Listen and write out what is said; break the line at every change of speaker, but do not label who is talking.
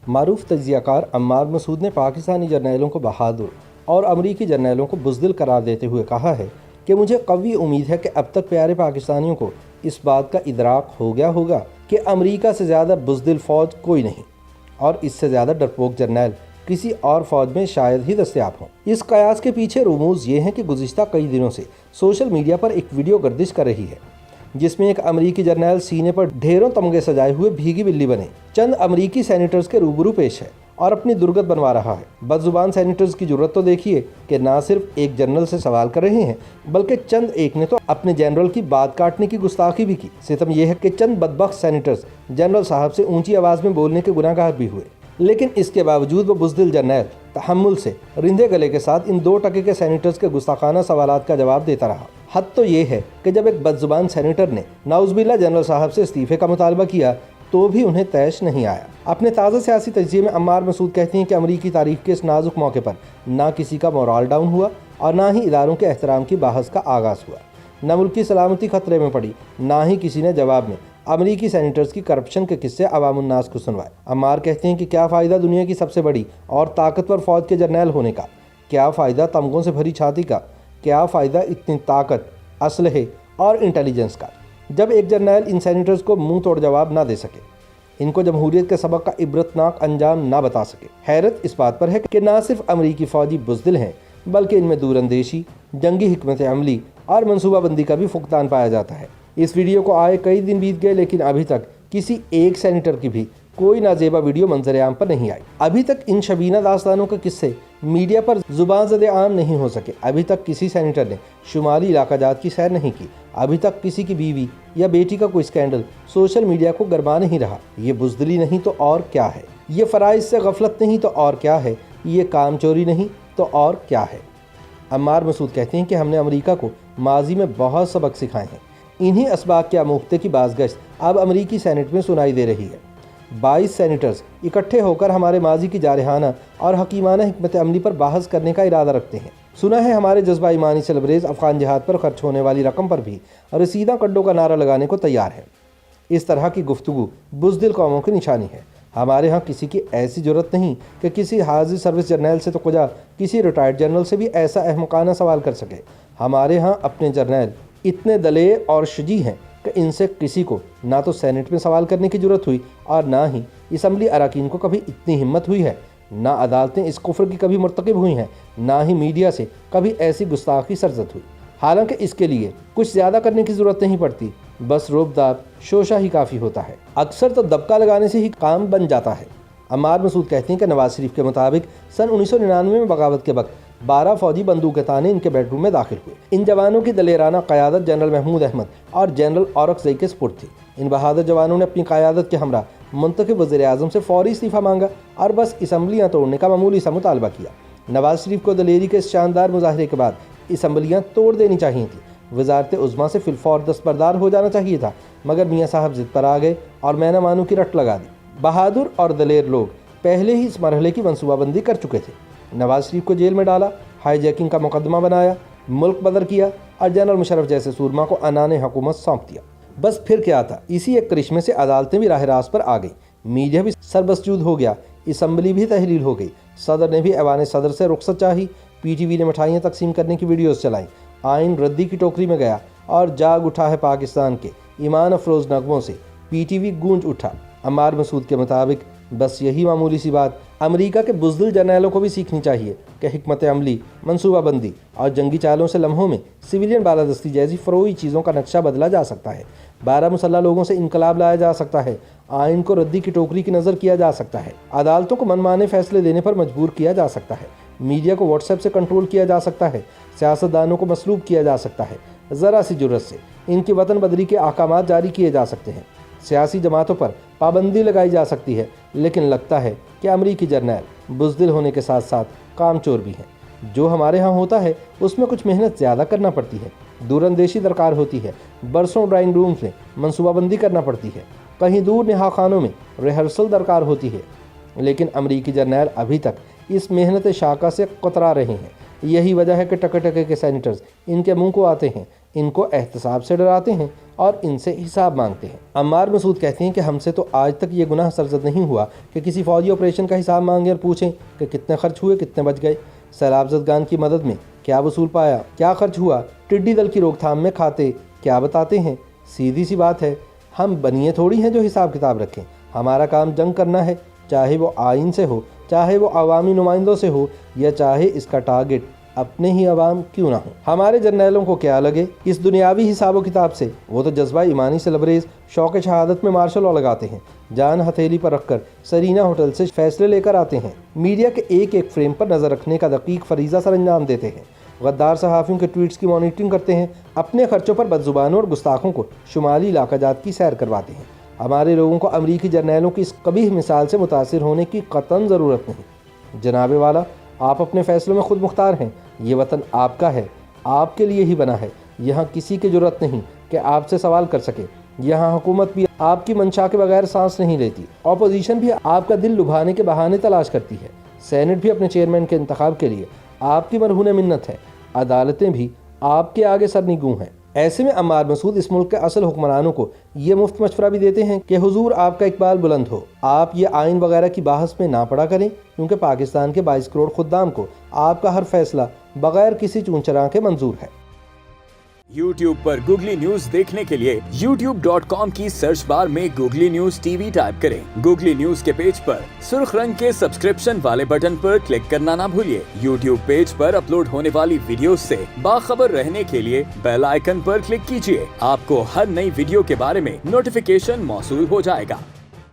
معروف تجزیہ کار عمار مسعود نے پاکستانی جرنیلوں کو بہادر اور امریکی جرنیلوں کو بزدل قرار دیتے ہوئے کہا ہے کہ مجھے قوی امید ہے کہ اب تک پیارے پاکستانیوں کو اس بات کا ادراک ہو گیا ہوگا کہ امریکہ سے زیادہ بزدل فوج کوئی نہیں اور اس سے زیادہ ڈرپوک جرنیل کسی اور فوج میں شاید ہی دستیاب ہوں۔ اس قیاس کے پیچھے رموز یہ ہیں کہ گزشتہ کئی دنوں سے سوشل میڈیا پر ایک ویڈیو گردش کر رہی ہے جس میں ایک امریکی جرنیل سینے پر ڈھیروں تمغے سجائے ہوئے بھیگی بلی بنے چند امریکی سینیٹرز کے روبرو پیش ہے اور اپنی درگت بنوا رہا ہے۔ بدزبان سینیٹرز کی جرت تو دیکھیے کہ نہ صرف ایک جنرل سے سوال کر رہے ہیں بلکہ چند ایک نے تو اپنے جنرل کی بات کاٹنے کی گستاخی بھی کی۔ ستم یہ ہے کہ چند بدبخت سینیٹرز جنرل صاحب سے اونچی آواز میں بولنے کے گناہ گار بھی ہوئے، لیکن اس کے باوجود وہ بزدل جرنیل تحمل سے رندھے گلے کے ساتھ ان 2 ٹکے کے سینیٹرز کے گستاخانہ سوالات کا جواب دیتا رہا۔ حد تو یہ ہے کہ جب ایک بدزبان سینیٹر نے نعوذ باللہ جنرل صاحب سے استعفے کا مطالبہ کیا تو بھی انہیں طیش نہیں آیا۔ اپنے تازہ سیاسی تجزیے میں عمار مسعود کہتے ہیں کہ امریکی تاریخ کے اس نازک موقع پر نہ کسی کا مورال ڈاؤن ہوا اور نہ ہی اداروں کے احترام کی بحث کا آغاز ہوا، نہ ملکی سلامتی خطرے میں پڑی، نہ ہی کسی نے جواب میں امریکی سینیٹرز کی کرپشن کے قصے عوام الناس کو سنوائے۔ عمار کہتے ہیں کہ کیا فائدہ دنیا کی سب سے بڑی اور طاقتور فوج کے جرنیل ہونے کا، کیا فائدہ تمغوں سے بھری چھاتی کا، کیا فائدہ اتنی طاقت، اسلحے اور انٹیلیجنس کا، جب ایک جرنیل ان سینیٹرز کو منہ توڑ جواب نہ دے سکے، ان کو جمہوریت کے سبق کا عبرتناک انجام نہ بتا سکے۔ حیرت اس بات پر ہے کہ نہ صرف امریکی فوجی بزدل ہیں بلکہ ان میں دور اندیشی، جنگی حکمت عملی اور منصوبہ بندی کا بھی فقدان پایا جاتا ہے۔ اس ویڈیو کو آئے کئی دن بیت گئے لیکن ابھی تک کسی ایک سینیٹر کی بھی کوئی نازیبا ویڈیو منظر عام پر نہیں آئی۔ ابھی تک ان شبینہ داستانوں کے قصے میڈیا پر زبان زد عام نہیں ہو سکے۔ ابھی تک کسی سینیٹر نے شمالی علاقہ جات کی سیر نہیں کی۔ ابھی تک کسی کی بیوی یا بیٹی کا کوئی سکینڈل سوشل میڈیا کو گرما نہیں رہا۔ یہ بزدلی نہیں تو اور کیا ہے؟ یہ فرائض سے غفلت نہیں تو اور کیا ہے؟ یہ کام چوری نہیں تو اور کیا ہے؟ عمار مسعود کہتے ہیں کہ ہم نے امریکہ کو ماضی میں بہت سبق سکھائے ہیں۔ انہی اسباق کے آموختے کی بازگشت اب امریکی سینٹ میں سنائی دے رہی ہے۔ 22 سینیٹرز اکٹھے ہو کر ہمارے ماضی کی جارحانہ اور حکیمانہ حکمت عملی پر بحث کرنے کا ارادہ رکھتے ہیں۔ سنا ہے ہمارے جذبہ ایمانی سے لبریز افغان جہاد پر خرچ ہونے والی رقم پر بھی رسیدہ کڈوں کا نعرہ لگانے کو تیار ہے۔ اس طرح کی گفتگو بزدل قوموں کی نشانی ہے۔ ہمارے ہاں کسی کی ایسی جرت نہیں کہ کسی حاضر سروس جرنیل سے تو کجا کسی ریٹائرڈ جنرل سے بھی ایسا احمقانہ سوال کر سکے۔ ہمارے ہاں اپنے جرنیل اتنے دلیر اور شجاع ہیں کہ ان سے کسی کو نہ تو سینٹ میں سوال کرنے کی جرت ہوئی اور نہ ہی اسمبلی اراکین کو کبھی اتنی ہمت ہوئی ہے، نہ عدالتیں اس کفر کی کبھی مرتکب ہوئی ہیں، نہ ہی میڈیا سے کبھی ایسی گستاخی سرزد ہوئی۔ حالانکہ اس کے لیے کچھ زیادہ کرنے کی ضرورت نہیں پڑتی، بس روب داب شوشہ ہی کافی ہوتا ہے۔ اکثر تو دبکا لگانے سے ہی کام بن جاتا ہے۔ عمار مسعود کہتے ہیں کہ نواز شریف کے مطابق سن 1999 میں بغاوت کے وقت 12 فوجی بندوق تانے ان کے بیڈ روم میں داخل ہوئے۔ ان جوانوں کی دلیرانہ قیادت جنرل محمود احمد اور جنرل اورکزئی کے سپرد تھی۔ ان بہادر جوانوں نے اپنی قیادت کے ہمراہ منتخب وزیر اعظم سے فوری استعفیٰ مانگا اور بس اسمبلیاں توڑنے کا معمولی سا مطالبہ کیا۔ نواز شریف کو دلیری کے اس شاندار مظاہرے کے بعد اسمبلیاں توڑ دینی چاہیے تھیں، وزارت عظمیٰ سے فی الفور دستبردار ہو جانا چاہیے تھا، مگر میاں صاحب ضد پر آ گئے اور میں نہ مانوں کی رٹ لگا دی۔ بہادر اور دلیر لوگ پہلے ہی اس مرحلے کی منصوبہ بندی کر چکے تھے۔ نواز شریف کو جیل میں ڈالا، ہائی جیکنگ کا مقدمہ بنایا، ملک بدر کیا اور جنرل مشرف جیسے سورما کو عنان حکومت سونپ دیا۔ بس پھر کیا تھا؟ اسی ایک کرشمے سے عدالتیں بھی راہ راست پر آ گئیں، میڈیا بھی سربسجود ہو گیا، اسمبلی بھی تحلیل ہو گئی، صدر نے بھی ایوان صدر سے رخصت چاہی، پی ٹی وی نے مٹھائیاں تقسیم کرنے کی ویڈیوز چلائیں، آئین ردی کی ٹوکری میں گیا اور جاگ اٹھا ہے پاکستان کے ایمان افروز نغموں سے پی ٹی وی گونج اٹھا۔ عمار مسعود کے مطابق بس یہی معمولی سی بات امریکہ کے بزدل جرنیلوں کو بھی سیکھنی چاہیے کہ حکمت عملی، منصوبہ بندی اور جنگی چالوں سے لمحوں میں سویلین بالادستی جیسی فروئی چیزوں کا نقشہ بدلا جا سکتا ہے، 12 مسلح لوگوں سے انقلاب لایا جا سکتا ہے، آئین کو ردی کی ٹوکری کی نظر کیا جا سکتا ہے، عدالتوں کو منمانے فیصلے دینے پر مجبور کیا جا سکتا ہے، میڈیا کو واٹس ایپ سے کنٹرول کیا جا سکتا ہے، سیاستدانوں کو مسلوب کیا جا سکتا ہے، ذرا سی جرت سے ان کی وطن بدری کے احکامات جاری کیے جا سکتے ہیں، سیاسی جماعتوں پر پابندی لگائی جا سکتی ہے، لیکن لگتا ہے کہ امریکی جرنیل بزدل ہونے کے ساتھ ساتھ کام چور بھی ہیں۔ جو ہمارے ہاں ہوتا ہے اس میں کچھ محنت زیادہ کرنا پڑتی ہے، دور اندیشی درکار ہوتی ہے، برسوں ڈرائنگ رومز میں منصوبہ بندی کرنا پڑتی ہے، کہیں دور نہا خانوں میں ریہرسل درکار ہوتی ہے، لیکن امریکی جرنیل ابھی تک اس محنت شاقہ سے کترا رہے ہیں۔ یہی وجہ ہے کہ ٹکے ٹکے کے سینیٹرز ان کے منہ کو آتے ہیں، ان کو احتساب سے ڈراتے ہیں اور ان سے حساب مانگتے ہیں۔ عمار مسعود کہتے ہیں کہ ہم سے تو آج تک یہ گناہ سرزد نہیں ہوا کہ کسی فوجی آپریشن کا حساب مانگیں اور پوچھیں کہ کتنے خرچ ہوئے، کتنے بچ گئے، سیلاب زدگان کی مدد میں کیا وصول پایا، کیا خرچ ہوا، ٹڈی دل کی روک تھام میں کھاتے کیا بتاتے ہیں۔ سیدھی سی بات ہے، ہم بنیے تھوڑی ہیں جو حساب کتاب رکھیں۔ ہمارا کام جنگ کرنا ہے، چاہے وہ آئین سے ہو، چاہے وہ عوامی نمائندوں سے ہو، یا چاہے اس کا ٹارگٹ اپنے ہی عوام کیوں نہ ہو۔ ہمارے جرنیلوں کو کیا لگے اس دنیاوی حساب و کتاب سے، وہ تو جذبہ ایمانی سے لبریز شوق شہادت میں مارشل لا لگاتے ہیں، جان ہتھیلی پر رکھ کر سرینا ہوٹل سے فیصلے لے کر آتے ہیں، میڈیا کے ایک ایک فریم پر نظر رکھنے کا دقیق فریضہ سر انجام دیتے ہیں، غدار صحافیوں کے ٹویٹس کی مانیٹرنگ کرتے ہیں، اپنے خرچوں پر بدزبانوں اور گستاخوں کو شمالی علاقہ جات کی سیر کرواتے ہیں۔ ہمارے لوگوں کو امریکی جرنیلوں کی اس قبیح مثال سے متاثر ہونے کی قطعاً ضرورت نہیں۔ جناب والا، آپ اپنے فیصلوں میں خود مختار ہیں، یہ وطن آپ کا ہے، آپ کے لیے ہی بنا ہے، یہاں کسی کی جرأت نہیں کہ آپ سے سوال کر سکے، یہاں حکومت بھی آپ کی منشا کے بغیر سانس نہیں لیتی، اپوزیشن بھی آپ کا دل لبھانے کے بہانے تلاش کرتی ہے، سینٹ بھی اپنے چیئرمین کے انتخاب کے لیے آپ کی مرہون منت ہے، عدالتیں بھی آپ کے آگے سرنگوں ہیں۔ ایسے میں عمار مسعود اس ملک کے اصل حکمرانوں کو یہ مفت مشورہ بھی دیتے ہیں کہ حضور آپ کا اقبال بلند ہو، آپ یہ آئین وغیرہ کی بحث میں نہ پڑا کریں، کیونکہ پاکستان کے 22 کروڑ خدام کو آپ کا ہر فیصلہ بغیر کسی چون چراغ کے منظور ہے۔
YouTube پر گوگلی نیوز دیکھنے کے لیے youtube.com کی سرچ بار میں googly news T V type کریں۔ گوگلی نیوز کے پیج پر سرخ رنگ کے سبسکرپشن والے بٹن پر کلک کرنا نہ بھولیے۔ YouTube پیج پر اپلوڈ ہونے والی ویڈیوز سے باخبر رہنے کے لیے بیل آئیکن پر کلک کیجیے۔ آپ کو ہر نئی ویڈیو کے بارے میں نوٹیفیکیشن موصول ہو جائے گا۔